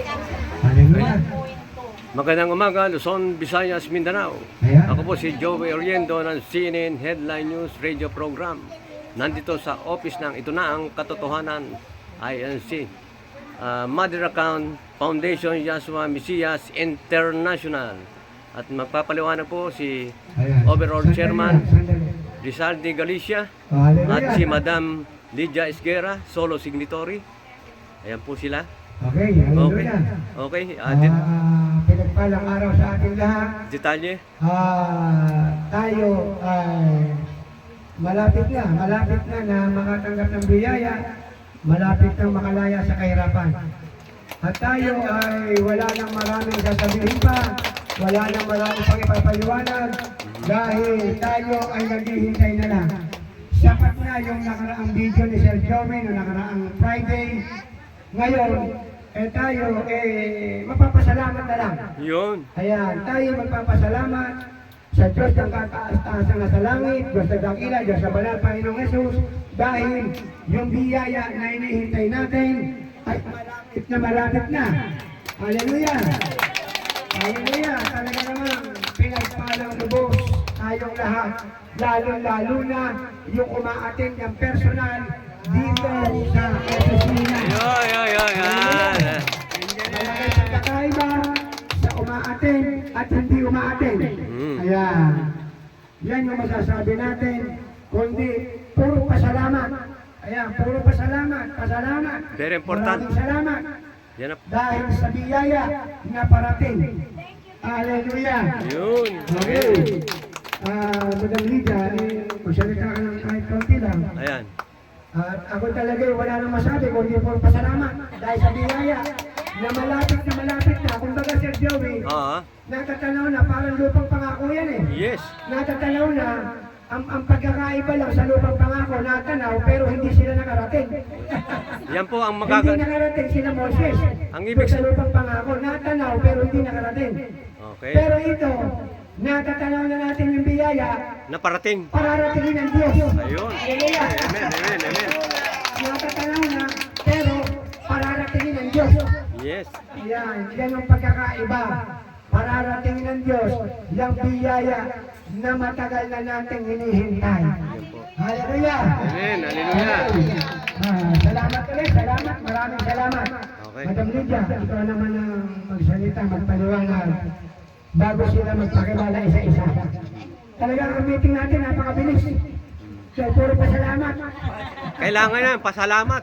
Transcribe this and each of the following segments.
Hallelujah. Magandang umaga, Luzon, Visayas, Mindanao. Ayan. Ako po si Joey Oriendo ng CNN Headline News Radio Program. Nandito sa office ng Ito Na Ang Katotohanan, INC. Mother Account Foundation Yashua Mesias International. At magpapaliwanag po si Ayan. Overall Chairman Sandali. Rizal de Galicia Hallelujah. at si Madam Lydia Esguera, solo signatory. Ayan po sila. Okay, Okay. hallelujah. Okay. Pinagpalang araw sa ating lahat. Detalye. Tayo ay malapit na makatanggap ng biyaya, malapit na makalaya sa kahirapan. At tayo ay wala nang maraming sasabihin pa, wala nang maraming pang ipapaliwanag, dahil tayo ay naghihintay na lang. Sapat na yung nakaraang video ni Sir Joey noong nakaraang Friday. Ngayon, tayo mapapasalamat na lang. Yun. Ayan, tayo magpapasalamat sa Diyos ng kataas-taasan na sa langit, Diyos ng dakila, Diyos sa banal, Panginoong Jesus, dahil yung biyaya na inihintay natin ay malapit na. Hallelujah! Hallelujah! Talaga naman, pinagpalang lubos tayong lahat, lalo-lalo na yung umaattend ng personal dito sa opisina. Malaki sa kakaiba sa umaattend at hindi umaattend. Ayan. Yan yung masasabi natin, kundi puro pasalamat. Ayan, puro pasalamat. Pasalamat. Very important. Maraming salamat. Yan na. Dahil sa biyaya na parating. Hallelujah. Yun. Okay. Madam Lydia, magsalita ka ng kahit konti lang. Ayan. At ako talaga wala nang masabi kundi puro pasalamat. Dahil sa biyaya na malapit na. Kumbaga Sir Joey, natatanaw na parang lupang pangako yan eh. Yes. Natatanaw na ang pagkakaiba lang sa lupang pangako natanaw pero hindi sila nakarating. Yan po ang Hindi nakarating sila Moses. Ang ibig sa lupang pangako natanaw pero hindi nakarating. Okay. Pero ito, natatanaw na natin yung biyaya Naparating. pararatingin ng Diyos. Ayun. Hallelujah. Amen. Natatanaw na pero pararatingin ng Diyos. Yes. Yan ang pagkakaiba. Pararatingin ng Diyos yung biyaya na matagal na nating hinihintay. Hallelujah! Amen. Hallelujah. Salamat ulit, salamat. Maraming salamat. Okay. Madam Lydia, ikaw naman ang magsalita, magpaliwanag bago sila magpakilala isa-isa. Talagang ang meeting natin, napakabilis. So, puro pasalamat. Kailangan yan. Pasalamat.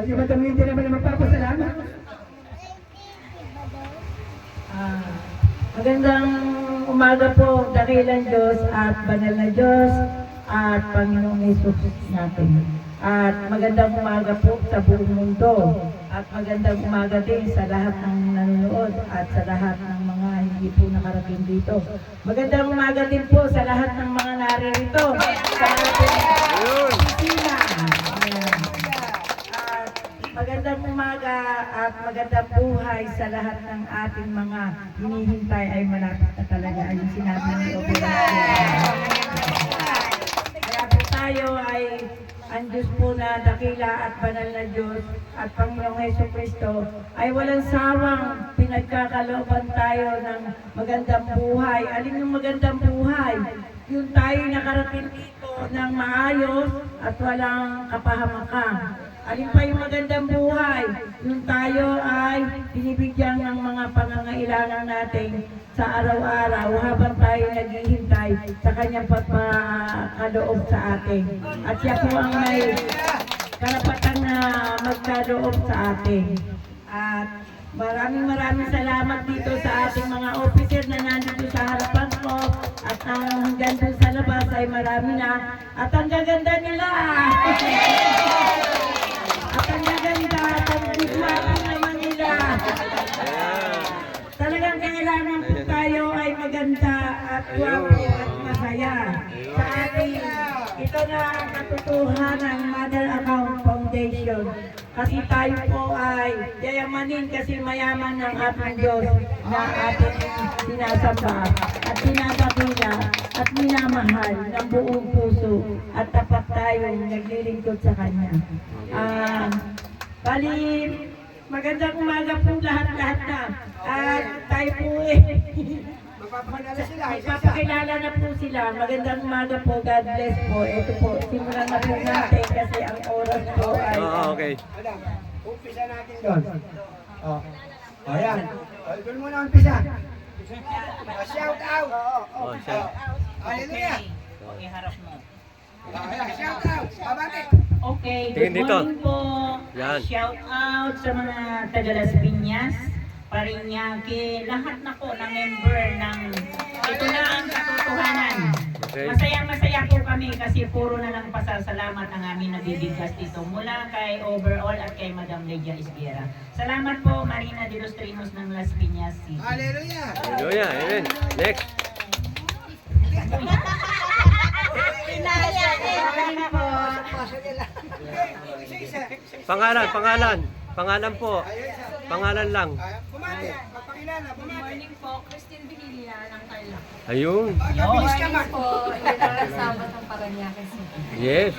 Si Madam Lydia naman ang magpapasalamat. Magandang umaga po, dakilang Diyos at banal na Diyos at Panginoong Hesus natin. At magandang umaga po sa buong mundo. At magandang umaga din sa lahat ng nanonood at sa lahat ng mga hindi po nakarating dito. Magandang umaga din po sa lahat ng mga naririto sa ating opisina. Ayan. At magandang umaga at magandang buhay sa lahat ng ating mga hinihintay ay malapit na talaga. Ayun sinabi ni Operation. Kaya po tayo ay ang Diyos po na dakila at banal na Diyos at Panginoong Hesus Kristo ay walang sawang pinagkakalooban tayo ng magandang buhay. Alin yung magandang buhay? Yung tayo nakarating dito ng maayos at walang kapahamakan. Alin pa yung magandang buhay? Yung tayo ay binibigyan ng mga pangangailangan natin sa araw-araw habang tayo naghihintay sa kanyang pagpakaloob sa atin. At siya po ang may karapatan na magkaloob sa atin. At maraming salamat dito sa ating mga officer na nandito sa harapan ko. At hanggang dun sa labas ay marami na. At ang gaganda nila! At ang gaganda at ang gugwapo naman nila. Talagang kailangan po tayo ay maganda at gwapo at masaya. Sa ating, ito na ang katotohanan ng Mother Account Foundation. Kasi tayo po ay yayamanin kasi mayaman ng ating Diyos na ating sinasamba at sinasabila at minamahal ng buong puso at tapat tayong naglilingkod sa Kanya. Bali, magandang umaga po lahat-lahat. lahat na. At tayo po Magpapakilala sila. magpapakilala na po sila. Magandang umaga po. God bless po. Ito po, simulan na po natin kasi ang oras po ay... Okay. Madam, umpisa natin doon. Oh. Ayan. Doon muna umpisa. Shout out. Oh, shout. Hallelujah. Okay, harap mo. Ayan, shout out. Babate. Okay, Tingin good dito. morning po. Yan. Shout out sa mga taga Las Piñas, Parañaque, lahat na po na member ng Ito Na Ang Katotohanan. Okay. Masayang-masaya po kami kasi puro na lang pasasalamat ang aming nabibigkas dito mula kay Overall at kay Madam Lydia Esguera. Salamat po Marina de los Trinos ng Las Piñas City. Hallelujah. Hallelujah. Amen. Next. Pangalan po. Pangalan lang. Bumate. Magpakilala. Good Bumate. morning po, Christine Vinilia ng Tarlac. Ayun. Mabilis ka man. Po, General Sabat ng Parañaque City. Yes.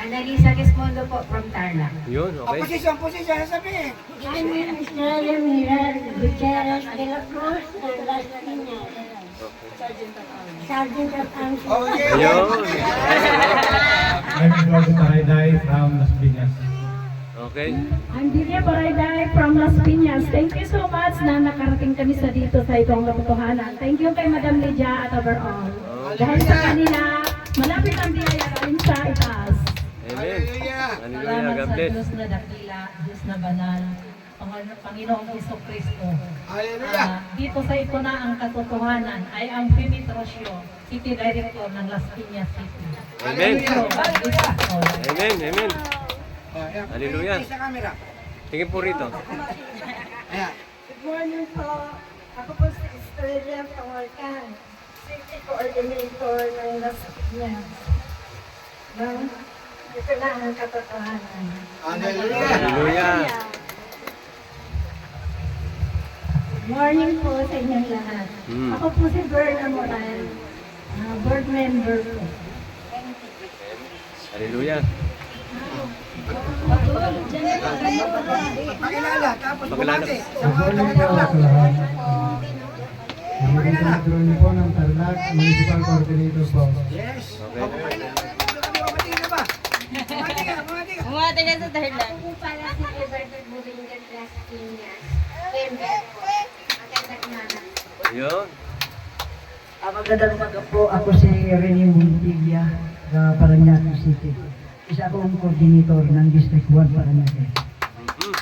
Annalisa Quismondo po from Tarlac. Yun, okay. Posisyon, sasabihin. I'm Estrella Miral Gutierrez de la Cruz de Las Piñas. Sergeant of Arms. Okay. Ayun. I'm Eduardo Parayday from Las Piñas. Okay. I'm Dilia Barayday from Las Piñas. Thank you so much na nakarating kami sa dito sa itong katotohanan. Thank you kay Madam Lydia at overall. Dahil sa kanila, malapit ang biyaya rin sa itaas. Amen. Hallelujah. Hallelujah. God bless. Diyos na dakila, Diyos na banal, Panginoong Kristo. Hallelujah. Dito sa Ito Na Ang Katotohanan ay ang Pinitrosyo, City Director ng Las Piñas City. Amen. So, God bless us all. Amen. Amen. Ayan. Hallelujah. Sa camera. Tingin po rito. Ayan. Good morning po. Ako po si Estrella Pawarcan, City Coordinator ng Las Piñas. Ito na ang katotohanan. Hallelujah. Hallelujah. Good morning po sa inyong lahat. Hmm. Ako po si Berna Moral, board member po. Hallelujah. Pakilala, tapos Pakilala. bumate. Sa Good mga morning po taga-Tarlac. sa lahat. Magandang po ng Tarlac, Municipal Coordinator po. Yes. Okay. Bumati ka ba? Bumati ka. Umate ka sa Tarlac. Ako po pala si Everett Buringan Las Piñas. Member po. Magandang umaga. Ayun. Magandang umaga po. Ako si Rene Montilla sa Parañaque City. Isa akong coordinator ng District 1 Parañaque. Mhm.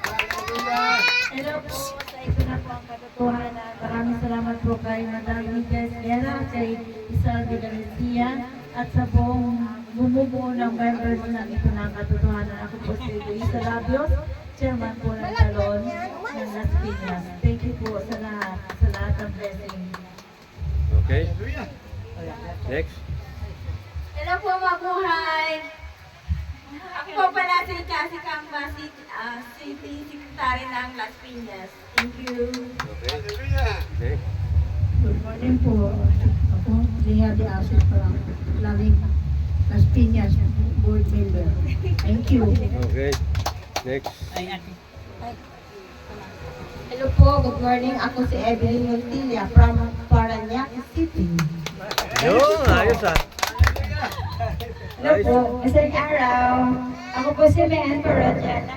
Hallelujah. Hello po, sa ito na po ang katotohanan. Maraming salamat po kay Madam Lydia Esguera, kay Isal de Galicia, at sa buong bumubuo ng members ng ito na ang katotohanan. Ako po si Luisa Labios, chairman po ng talon ng Las Piñas. Thank you po sa lahat ng blessing. Okay. Next. Hello po, mabuhay! Ako po pala si Cassie Camba, City Secretary ng Las Piñas. Thank you. Okay. Hallelujah. Next. Good morning po. Ako, Leah de Asis from Lamig, Las Piñas, board member. Thank you. Okay. Next. Hello po, good morning. Ako si Evelyn Montilla from Parañaque City. Yun, ayos ah. Hello Ayos. po, isang araw. Ako po si Mayan Parañaque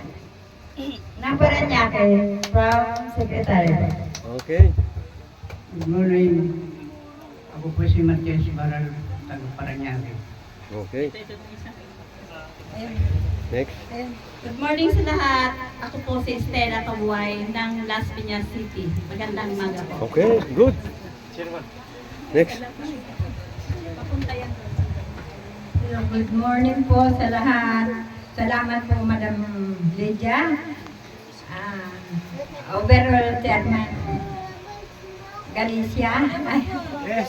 ng Parañaque from Secretary. Okay. Good morning. Ako po si Matias Baral, taga Parañaque. Okay. Next. Good morning sa lahat. Ako po si Estela Tabuay ng Las Piñas City. Magandang umaga po. Okay. Good. Next. Hello, good morning po sa lahat. Salamat po, Madam Lydia. Overall Chairman Galicia.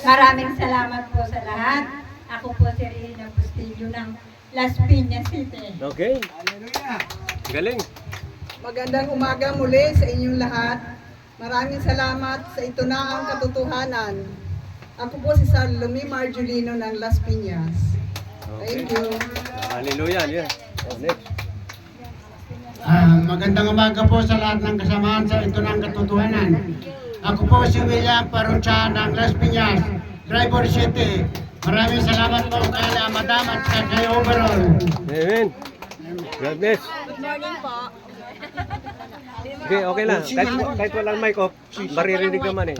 Maraming salamat po sa lahat. Ako po si Rina Bustillo ng Las Piñas City. Okay. Hallelujah. Galing. Magandang umaga muli sa inyong lahat. Maraming salamat sa Ito Na Ang Katotohanan. Ako po si Salome Marjolino ng Las Piñas. Okay. Thank you. Hallelujah. Yeah. Oh, next. Magandang umaga po sa lahat ng kasamahan sa ito ng katotohanan. Ako po si William Paroncha ng Las Piñas, Driver City. Maraming salamat po kay Madam at kay Overall. Amen. God bless. Good morning po. Okay, okay lang. Kahit walang mic off, maririnig naman eh.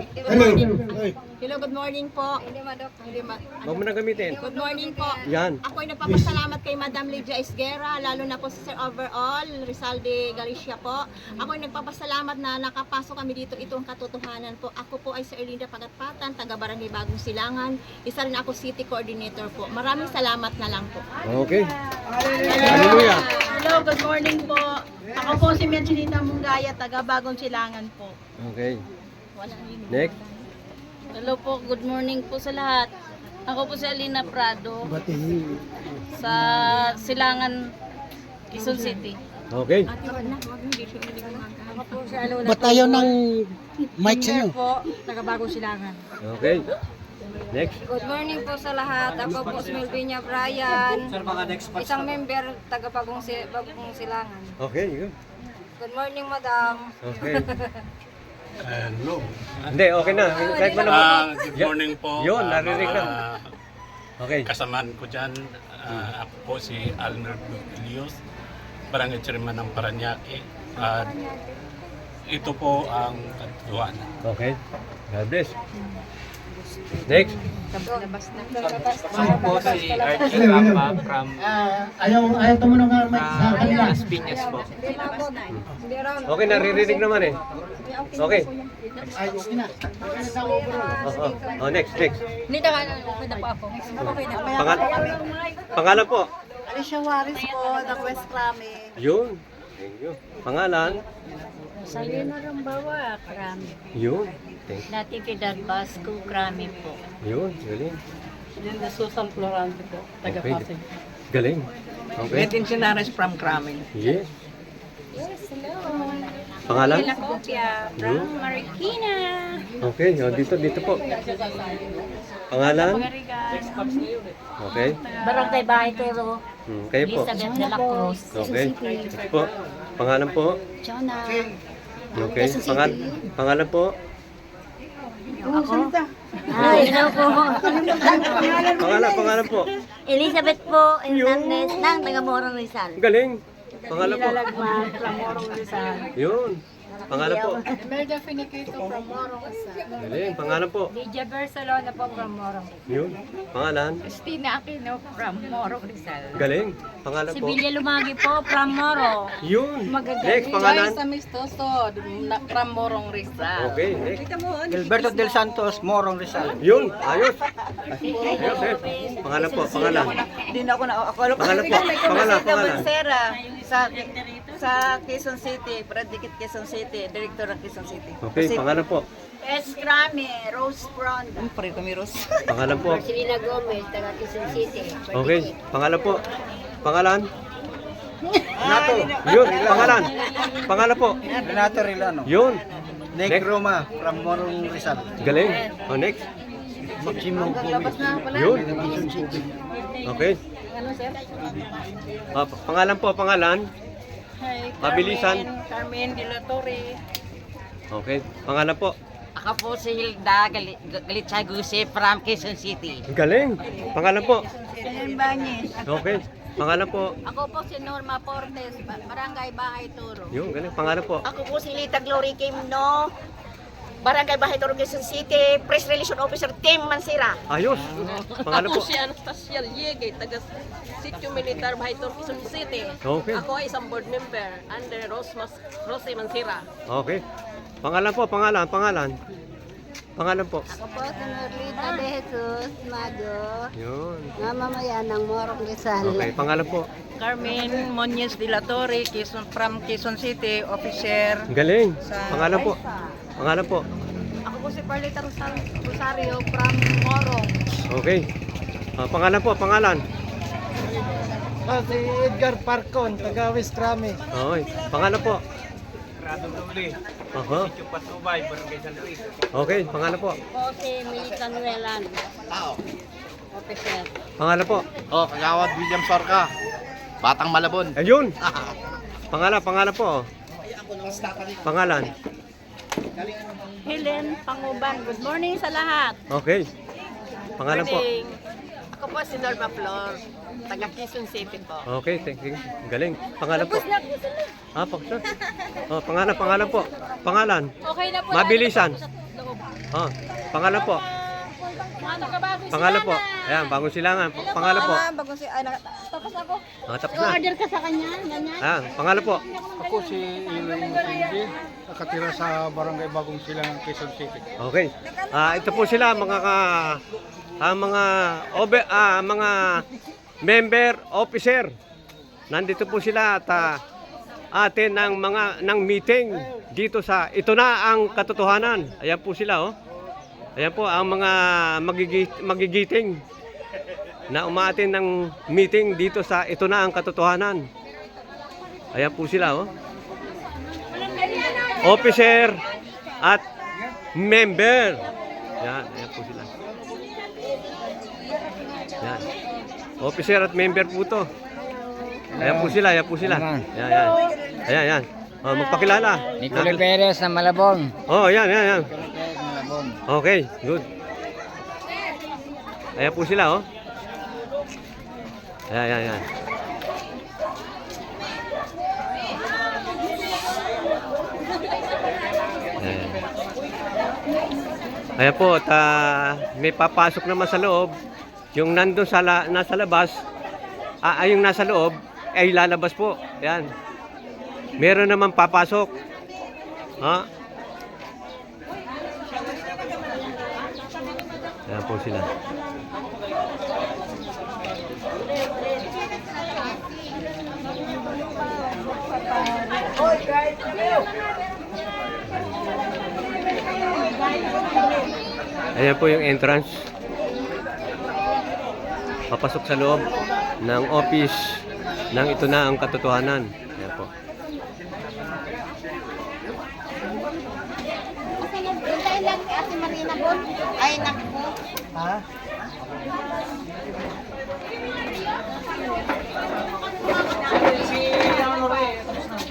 Hello, good morning po. Hindi Huwag mo na gamitin. Good morning po. Yan. Ako ay nagpapasalamat kay Madam Lydia Esguera, lalo na po si Sir Overall, Rizal de Galicia po. Ako ay nagpapasalamat na nakapasok kami dito, itong katotohanan po. Ako po ay Sir Erlinda Pagatpatan, taga Barangay Bagong Silangan. Isa rin ako City Coordinator po. Maraming salamat na lang po. Okay. Hallelujah. Hello, good morning po. Ako po si Merchelita Mungaya, taga Bagong Silangan po. Okay. Next. Hello po, good morning po sa lahat. Ako po si Alina Prado sa Silangan, Quezon City. Okay. Ba't ayaw ng mic sa inyo? Po, taga Bagong Silangan. Okay. Next. Good morning po sa lahat. Ako po si Melvina Brian, isang member taga Bagong Silangan. Okay, yun. Good morning, Madam. Okay. Hindi, okay na. Kahit mo naman. Good morning po. Yun, narinig na. Okay. Kasamaan ko dyan, ako po si Almer Bilios, Barangay Chairman ng Paranaque. At ito po ang katotohanan. Okay. God bless. Next. Ako po si Archie Capa from Ayaw tumunong ng mic sa kanila. Las Piñas po. Okay, naririnig naman eh. Okay. Oh, next. Hindi na pwede pa ako. Pangalan po. Alicia Juarez po, ng West Crame. Yun. Thank you. Pangalan? Salina Rambawa, Krami. Yun. Thank Natividad Basco, Krami po. Yun. Galing. Linda Susan Florante po, taga Okay. Pasig. Galing. Okay. Sinares from Crame. Yes. Pangalan? Kopya Yun. Marikina. Okay. Oh, dito po. Pangalan? Okay. Barangay Bahay Toro, Kayo po. Elizabeth de la Cruz. Okay. Next po. Pangalan po? Chona. Okay. Pangalan po? Hello po. Pangalan po? Elizabeth po, Hernandez ng taga Morong Rizal. Galing. Pangalan po? from Morong Rizal. Yun. Pangalan po? Melda Finiquito from Morong Rizal. Galing. Pangalan po? Lydia Barcelona po from Morong. Yun. Pangalan? Christina Aquino from Morong Rizal. Galing. Pangalan po? Sibilya Lumagi po from Moro. Yun. Next. Pangalan? Amistoso, from Morong Rizal. Okay. Next. Gilberto del Santos, Morong Rizal. Yun. Ayos. Ayos eh. Pangalan po? Pangalan? Hindi na ako na, Pangalan po? Pangalan? sa Quezon City, Predicate Quezon City, Director ng Quezon City. Okay. Pangalan po? S. Crame, Rose Fronda. Pangalan po? Marcelina Gomez, taga Quezon City. Okay. Pangalan po? Pangalan? Renato. Yun. Pangalan? Pangalan po? Renato Rilano. Yun. Nick Roma from Morong Rizal. Galing. Oh, next. Maximum Gomez. Yun. Okay. Pangalan po, pangalan? Pabilisan. Carmen de la Torre. Okay. Pangalan po? Ako po si Hilda Galitsagusi from Quezon City. Galing. Pangalan po? Banyes. Okay. Pangalan po? Ako po si Norma Portes, Barangay Bahay Turo. Yun, galing. Pangalan po? Ako po si Lita Glory Kimno, Barangay Bahay Turo, Quezon City, Press Relation Officer, Team Mansira. Ayos. Pangalan po? Ako si Anastasia Liege, taga Sitio Militar Bahay Turo, Quezon City. Okay. Ako ay isang board member under Rose Mansira. Okay. Pangalan po, pangalan. Pangalan po? Ako po si Norlita de Jesus Mago, Yun. mamamayan ng Morong Rizal. Okay. Pangalan po? Carmen Monez de la Torre, from Quezon City, officer. Galing. Pangalan po? Pangalan po? Ako po si Perlita Rosario from Morong. Okay. Pangalan po, pangalan. Si Edgar Parcon, taga West Crame. Okay. Pangalan po? Rado Doble. Aha. Sitio Patubay, Barangay San Luis. Okay. Pangalan po? Po si Militan Nuelan, officer. Pangalan po? Kagawad William Sorca, Batang Malabon. Ayun. Pangalan po. Pangalan. Helen Panguban. Good morning sa lahat. Okay. Pangalan po. Ako po si Norma Flor. Taga Quezon City po. Okay, thank you. Galing. Pangalan po. Paksa. Oh, pangalan po. Pangalan. Okay na po. Mabilisan. Oh, pangalan po. Pangalan po. Ayan, bagong silangan. Pangalan po. Bagong si tapos ako. Tapos na. Order ka sa kanya, ganyan. Pangalan po. Ako si Iloy Musindi, nakatira sa Barangay Bagong Silang, Quezon City. Okay. Ito po sila mga member officer. Nandito po sila at atin ng meeting dito sa Ito Na Ang Katotohanan. Ayan po sila, oh. Ayan po ang mga magigiting na umaatin ng meeting dito sa Ito Na Ang Katotohanan. Ayan po sila, oh. Officer at member. Ayan po sila. Yan. Officer at member po to. Ayan po sila. Ayan. Oh, magpakilala. Nicole Perez ng Malabon. Oh, yan. Okay, good. Ayan po sila, oh. Ayan. Ayan po, at may papasok naman sa loob. Yung nandun nasa labas, yung nasa loob, ay lalabas po. Ayan. Meron naman papasok. Ayan po sila. Ayan po yung entrance. Papasok sa loob ng office ng Ito Na Ang Katotohanan. Ayan po. Hintayin lang si Ate Marina po. Ay, naku. Ha?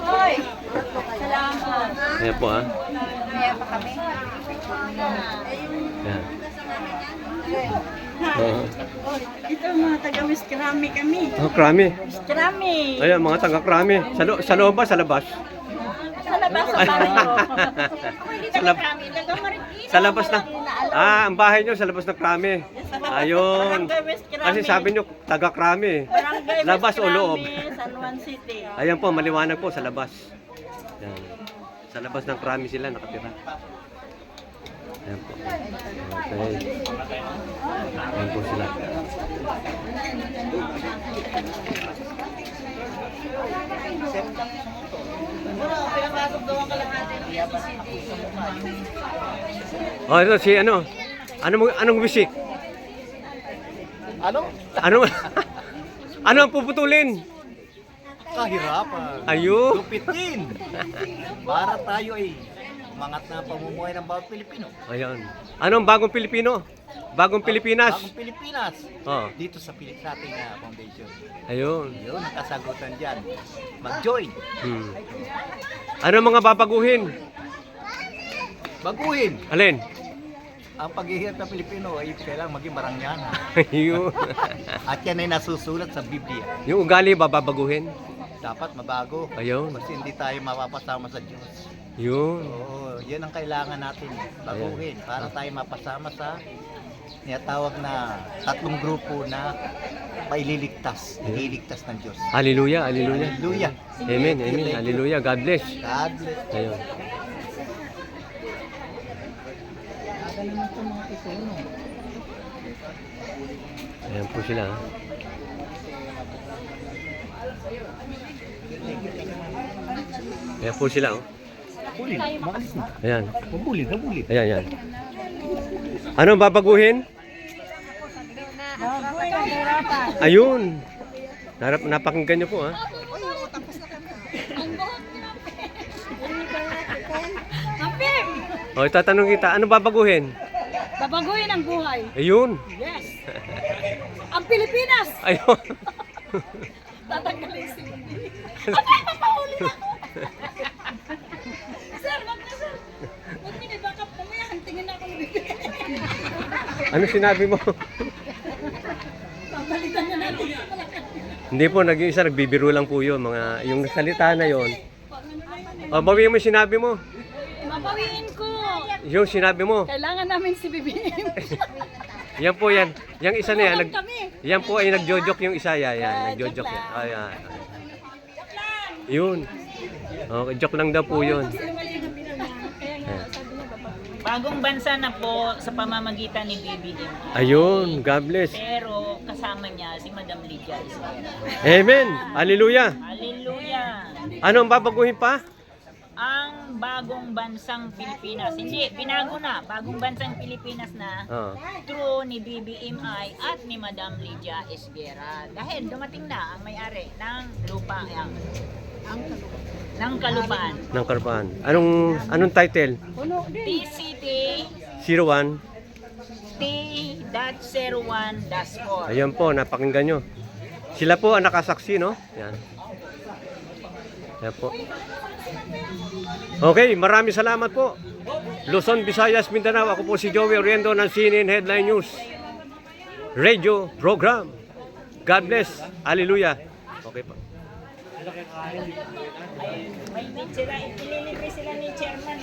Hoy! Salamat. Ayan po, ha. Kaya pa kami. Ayan. Oo. Ito mga taga-Miskrami kami. Oh, krami. Miskrami. Ayan, mga taga-krami. Sa loob ba? Sa labas? Sa labas sa bayo. Sa labas na. Ang bahay nyo sa labas ng krami. Ayun. Kasi sabi nyo, taga-krami. Labas o loob? San Juan City. Ayan po, maliwanag po sa labas. Ayan. Sa labas ng krami sila nakatira. Ayan po. Okay. Ayan po sila. Oh, ito si ano? Anong bisik? Ano ang puputulin? Kahirapan. Ayun. Lupitin. Para tayo ay umangat na pamumuhay ng bawat Pilipino. Ayun. Anong bagong Pilipino? Bagong Pilipinas. Bagong Pilipinas. Oh. Dito sa ating foundation. Ayun. Yun ang kasagutan dyan. Mag-join. Ano mga babaguhin? Baguhin. Alin? Ang paghihirap ng Pilipino ay kailangang maging marangyana. Ayun. At yan ay nasusulat sa Biblia. Yung ugali ba babaguhin? Dapat mabago. Ayun. Kasi hindi tayo mapapasama sa Diyos. Yun. Oo, yan ang kailangan natin baguhin para tayo mapasama sa tinatawag na tatlong grupo na paililigtas, ililigtas ng Diyos. Hallelujah, hallelujah. Hallelujah. Amen, amen. Hallelujah. God bless. God bless. Ayun. Ayan po sila. Ha? Ayan po sila. Oh. Bulin, maalis na. Ayan. Bulin. Ayan, ayan. Ano babaguhin? Ayun. Napakinggan niyo po, ha? O, itatanong kita, ano babaguhin? Babaguhin ang buhay. Ayun. Yes. Ang Pilipinas. Ayun. Tatanggalin si Hindi. Abay, papahuli Sir, wag na sir. Huwag mo i-back up mamaya. Tingin ako ng bibig. Ano sinabi mo? Pabalitan na natin. Hindi po, nag-iisa, nagbibiro lang po yun. Yung salita na yun. O, bawiin mo yung sinabi mo. Mabawiin ko. Yung sinabi mo. Kailangan namin si BBM. Yan po yan. Yung isa na yan. Tulungan kami. Yan po ay nagjo-joke yung isa. Yan. Nagjo-joke yan. Ayan. Yun. Okay, joke lang daw po yun. Bagong bansa na po sa pamamagitan ni BBM. Ayun. God bless. Pero kasama niya si Madam Lydia Isabela. Amen. Hallelujah. Hallelujah! Ano ang babaguhin pa? Ang bagong bansang Pilipinas. Hindi, binago na. Bagong bansang Pilipinas na Oh. through ni BBMI at ni Madam Lydia Esguera. Dahil dumating na ang may-ari ng lupa ng kalupaan. Ng Karpaan. Anong title? TCT 01. T.01-4. Ayan po, napakinggan nyo. Sila po ang nakasaksi, no? Yan. Yan po. Okay, maraming salamat po. Luzon, Visayas, Mindanao. Ako po si Joey Oriendo ng CNN Headline News Radio Program. God bless. Hallelujah. Okay po. May meet sila, ililibre sila ni Chairman.